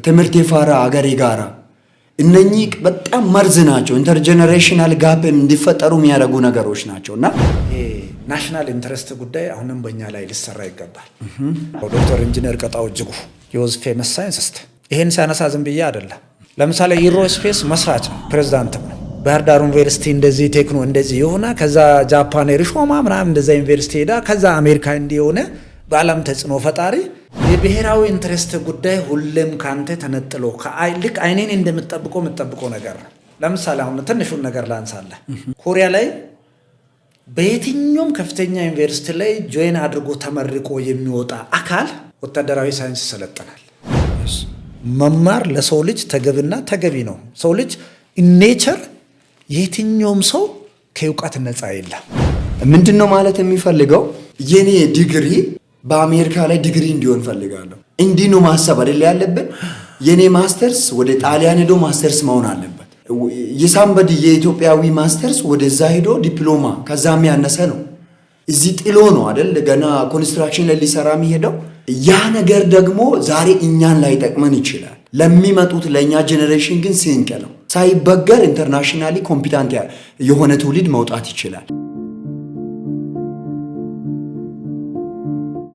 ትምህርት የፋራ አገሬ ጋራ እነኚህ በጣም መርዝ ናቸው። ኢንተርጀነሬሽናል ጋፕ እንዲፈጠሩ የሚያደርጉ ነገሮች ናቸውና ናሽናል ኢንተረስት ጉዳይ አሁንም በእኛ ላይ ሊሰራ ይገባል። ዶክተር ኢንጂነር ቀጣው እጅጉ የወዝ ፌመስ ሳይንቲስት ይሄን ሳነሳ ዝም ብዬ አይደለም። ለምሳሌ ኢሮስፔስ መስራች ነው፣ ፕሬዝዳንትም ነው። ባህር ዳር ዩኒቨርሲቲ እንደዚህ ቴክኖ እንደዚህ የሆነ ከዛ ጃፓን ሪሾማ ምናምን እንደዛ ዩኒቨርሲቲ ሄዳ ከዛ አሜሪካ እንዲሆነ በዓለም ተጽዕኖ ፈጣሪ የብሔራዊ ኢንተረስት ጉዳይ ሁሌም ካንተ ተነጥሎ ልክ አይኔን እንደምትጠብቀው የምትጠብቀው ነገር ነው። ለምሳሌ አሁን ትንሹን ነገር ላንሳለ። ኮሪያ ላይ በየትኛውም ከፍተኛ ዩኒቨርሲቲ ላይ ጆይን አድርጎ ተመርቆ የሚወጣ አካል ወታደራዊ ሳይንስ ይሰለጥናል። መማር ለሰው ልጅ ተገቢና ተገቢ ነው። ሰው ልጅ ኔቸር የትኛውም ሰው ከእውቀት ነፃ የለም። ምንድነው ማለት የሚፈልገው የኔ ዲግሪ በአሜሪካ ላይ ዲግሪ እንዲሆን ፈልጋለሁ። እንዲህ ነው ማሰብ አይደል ያለብን። የኔ ማስተርስ ወደ ጣሊያን ሄዶ ማስተርስ መሆን አለበት። የሳምበዲ የኢትዮጵያዊ ማስተርስ ወደዛ ሄዶ ዲፕሎማ ከዛም ያነሰ ነው። እዚህ ጥሎ ነው አይደል ገና ኮንስትራክሽን ላይ ሊሰራ የሚሄደው። ያ ነገር ደግሞ ዛሬ እኛን ላይ ጠቅመን ይችላል። ለሚመጡት ለኛ ጄኔሬሽን ግን ሲንቅ ነው። ሳይበገር ኢንተርናሽናሊ ኮምፒታንት የሆነ ትውልድ መውጣት ይችላል።